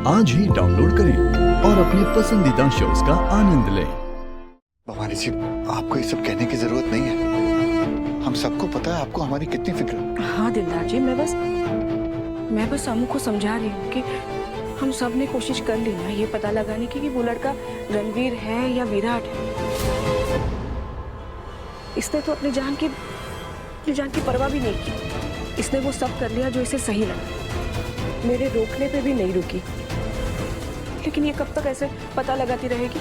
आज ही डाउनलोड करें और अपने पसंदीदा शोज का आनंद लें। भवानी जी, आपको ये सब कहने की जरूरत नहीं है। हम सबको पता है आपको हमारी कितनी फिक्र है। हाँ दिलदार जी, मैं बस अमू को समझा रही हूँ कि हम सब ने कोशिश कर ली ना ये पता लगाने की कि वो लड़का रणवीर है या विराट है। इसने तो अपनी जान की परवाह भी नहीं की। इसने वो सब कर लिया जो इसे सही लगा। मेरे रोकने पे भी नहीं रुकी। लेकिन ये कब तक ऐसे पता लगाती रहेगी?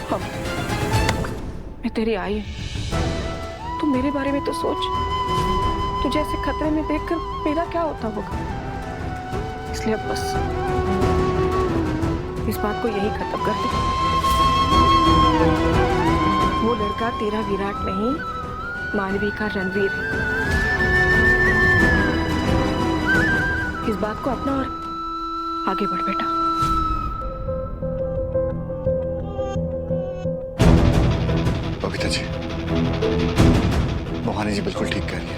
हम मैं तेरी आई हूं, तू मेरे बारे में तो सोच। तुझे ऐसे खतरे में देखकर मेरा क्या होता होगा। इसलिए अब बस इस बात को यही खत्म कर दे। वो लड़का तेरा विराट नहीं, मानवी का रणवीर है। इस बात को अपना और आगे बढ़ बेटा। बबीता जी, भवानी जी बिल्कुल ठीक कह रही है।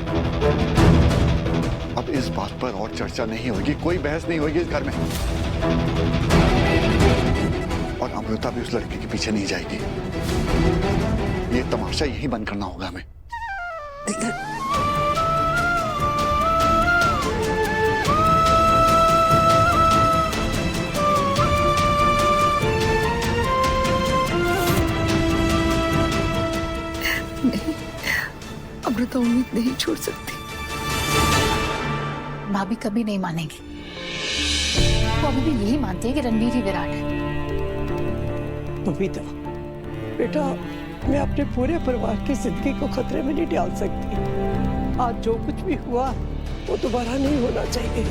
अब इस बात पर और चर्चा नहीं होगी, कोई बहस नहीं होगी इस घर में। और अमृता भी उस लड़के के पीछे नहीं जाएगी। ये तमाशा यही बंद करना होगा हमें। अमृता उम्मीद नहीं छोड़ सकती। भाभी कभी नहीं मानेगी। वो अभी भी यही मानती है कि रणवीर ही विराट है। बबीता बेटा, मैं अपने पूरे परिवार की जिंदगी को खतरे में नहीं डाल सकती। आज जो कुछ भी हुआ वो दोबारा नहीं होना चाहिए।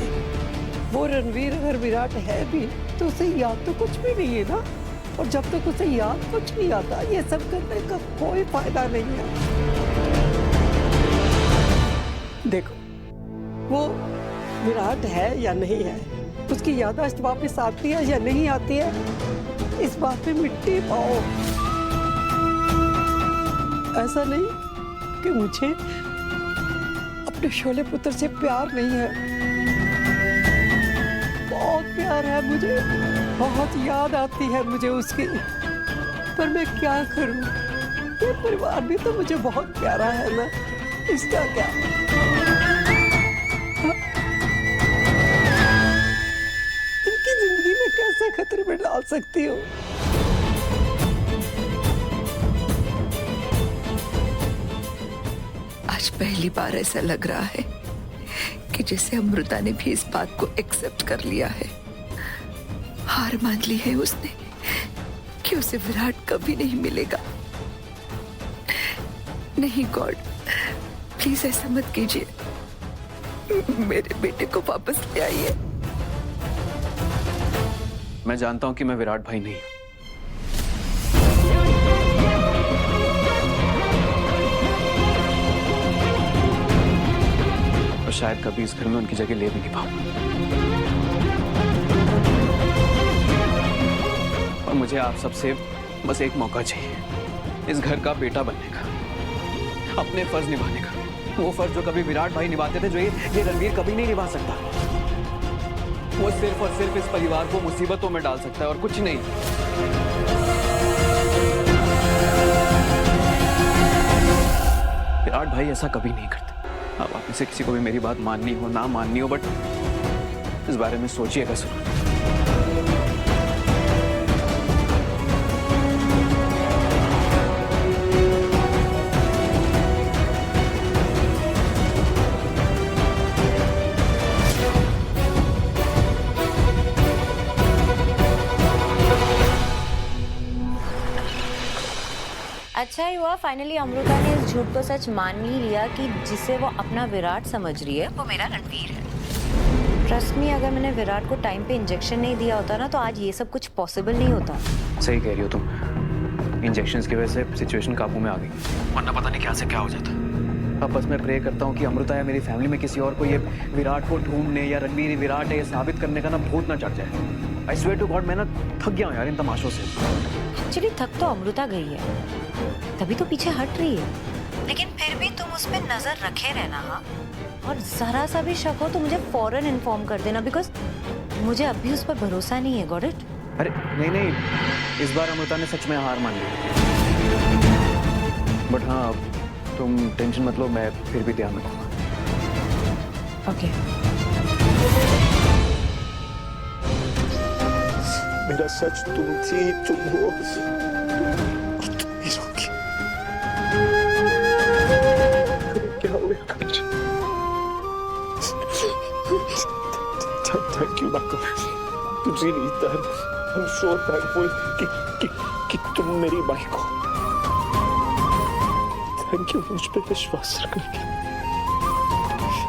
वो रणवीर अगर विराट है भी तो उसे याद तो कुछ भी नहीं है ना। और जब तक उसे याद कुछ नहीं आता, ये सब करने का कोई फायदा नहीं है। देखो, वो विराट है या नहीं है, उसकी याददाश्त वापस आती है या नहीं आती है, इस बात पे मिट्टी पाओ। ऐसा नहीं कि मुझे अपने शोले पुत्र से प्यार नहीं है। बहुत प्यार है मुझे, बहुत याद आती है मुझे उसकी। पर मैं क्या करूं? ये परिवार भी तो मुझे बहुत प्यारा है ना, इसका क्या? इनकी जिंदगी में कैसे खतरे में डाल सकती हूँ? आज पहली बार ऐसा लग रहा है कि जैसे अमृता ने भी इस बात को एक्सेप्ट कर लिया है। हार मान ली है उसने कि उसे विराट कभी नहीं मिलेगा। नहीं गॉड, प्लीज ऐसा मत कीजिए। मेरे बेटे को वापस ले आइए। मैं जानता हूं कि मैं विराट भाई नहीं हूं। और शायद कभी इस घर में उनकी जगह ले भी नहीं पाऊं। और मुझे आप सबसे बस एक मौका चाहिए इस घर का बेटा बनने का, अपने फर्ज निभाने का। वो फर्ज जो कभी विराट भाई निभाते थे, जो ये रणवीर कभी नहीं निभा सकता। वो सिर्फ और सिर्फ इस परिवार को मुसीबतों में डाल सकता है और कुछ नहीं। विराट भाई ऐसा कभी नहीं करते। अब आप में से किसी को भी मेरी बात माननी हो ना माननी हो, बट इस बारे में सोचिएगा जरूर। अच्छा ही हुआ फाइनली अमृता ने इस झूठ को सच मान ही लिया कि जिसे वो अपना विराट समझ रही है वो मेरा रणवीर है। ट्रस्ट मी, अगर मैंने विराट को टाइम पे इंजेक्शन नहीं दिया होता ना तो आज ये सब कुछ पॉसिबल नहीं होता। सही कह रही हो तुम। इंजेक्शंस की वजह से सिचुएशन काबू में आ गई, वरना पता नहीं क्या से क्या हो जाता। अब बस मैं प्रे करता हूँ कि अमृता या मेरी फैमिली में किसी और को ये विराट को ढूंढने या रणवीर विराट है ये साबित करने का ना भूत ना चढ़ जाए। आई स्वेयर टू गॉड, मैं ना थक गया हूँ यार इन तमाशों से। एक्चुअली थक तो अमृता गई है, तभी तो पीछे हट रही है। लेकिन फिर भी तुम उस पर नजर रखे रहना। हाँ, और जरा सा भी शक हो तो मुझे फौरन इन्फॉर्म कर देना, बिकॉज मुझे अभी उस पर भरोसा नहीं है। Got it? अरे नहीं नहीं, इस बार अमृता ने सच में हार मान ली। बट हाँ, तुम टेंशन मत लो, मैं फिर भी ध्यान रखूंगा। ओके। मेरा सच तुम थी, तुम हो, तुम ही रोकी। क्या हो गया? थैंक यू माको, तुझे नहीं था। I'm so thankful कि तुम मेरी बाइक हो। थैंक यू मुझ पे विश्वास रखने के लिए।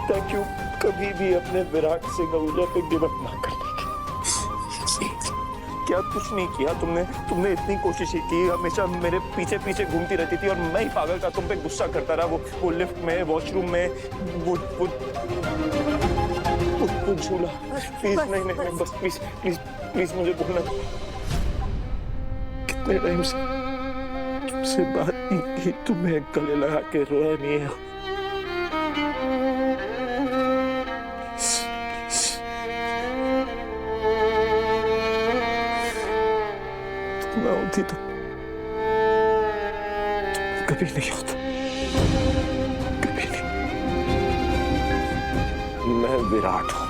थैंक यू कभी भी अपने विराट सिंह आहूजा पे गिव अप ना करने की। क्या कुछ नहीं किया तुमने इतनी कोशिशें की, हमेशा मेरे पीछे पीछे घूमती रहती थी और मैं ही पागल था, तुम पे गुस्सा करता रहा। वो लिफ्ट में, वॉशरूम में, वो झूला। प्लीज नहीं, बस प्लीज मुझे बोलना। कितने टाइम से तुमसे बात नहीं की, तुम्हें गले लगा के रोया नहीं है। तुम ना होती तो कभी नहीं होता, कभी नहीं। मैं विराट हूं,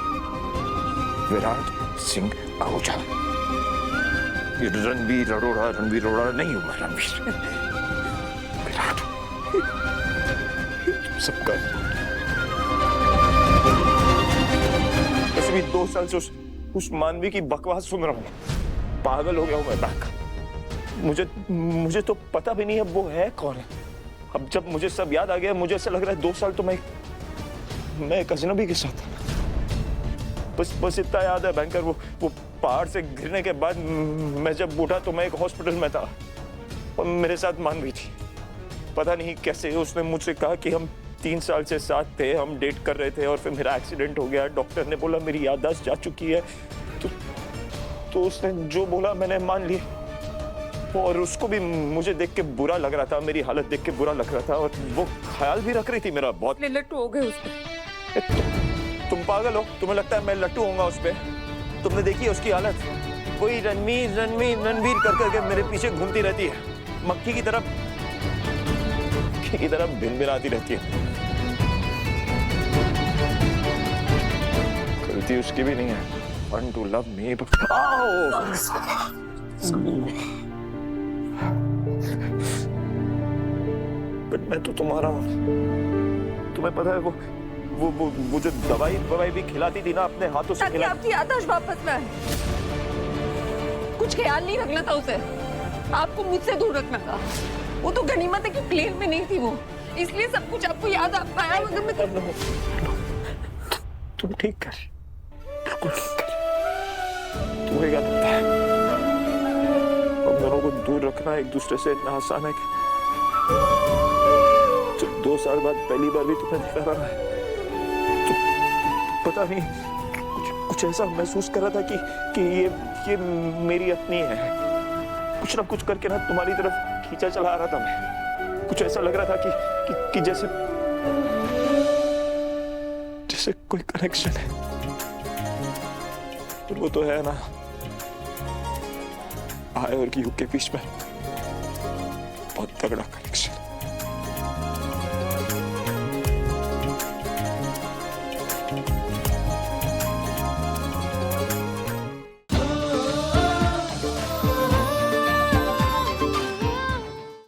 विराट सिंह आहूजा। ये रणवीर अरोड़ा नहीं हूं मैं, रणवीर विराट। तुम सबका वैसे भी 2 साल से उस मानवी की बकवास सुन रहा हूं। पागल हो गया हूं मैं बैक। मुझे तो पता भी नहीं है वो है कौन है। अब जब मुझे सब याद आ गया, मुझे ऐसा लग रहा है 2 साल तो मैं एक अजनबी के साथ था। बस इतना याद है बैंकर, वो पहाड़ से गिरने के बाद मैं जब उठा तो मैं एक हॉस्पिटल में था और मेरे साथ मानवी थी। पता नहीं कैसे उसने मुझसे कहा कि हम 3 साल से साथ थे, हम डेट कर रहे थे और फिर मेरा एक्सीडेंट हो गया। डॉक्टर ने बोला मेरी याददाश्त जा चुकी है, तो उसने जो बोला मैंने मान लिया। और उसको भी मुझे देख के बुरा लग रहा था, मेरी हालत देख के बुरा लग रहा था और वो ख्याल भी रख रही थी मेरा बहुत। लट्टू हो गए उसमें। तुम पागल हो? तुम्हें लगता है मैं लट्टू होऊंगा उस पे? तुमने देखी है उसकी हालत? कोई रणवीर कर करके मेरे पीछे घूमती रहती है, मक्खी की तरफ भिनभिनाती रहती है। गलती उसकी भी नहीं है। Fun to love me, but but मैं तो तुम्हारा हूं। तुम्हें पता है वो जो दवाई भी खिलाती थी ना अपने हाथों से खिला। आपकी याददाश्त वापस में आए। कुछ ख्याल नहीं रखना था उसे, आपको मुझसे दूर रखना था। वो तो गनीमत है कि प्लेन में नहीं थी वो, इसलिए सब कुछ आपको याद आ पाया। मगर मैं तुम ठीक कर, बिल्कुल ठीक कर। तुम्हें क्या लगता है हम दोनों को दूर रखना एक दूसरे से इतना आसान है कि जब 2 साल बाद पहली बार भी तुम्हें देखा रहा है तो पता नहीं कुछ ऐसा महसूस कर रहा था कि ये मेरी अपनी है। कुछ ना कुछ करके ना तुम्हारी तरफ खींचा चला आ रहा था मैं। कुछ ऐसा लग रहा था कि जैसे कोई कनेक्शन है। और वो तो है ना, आय और यू के बीच में बहुत तगड़ा कनेक्शन।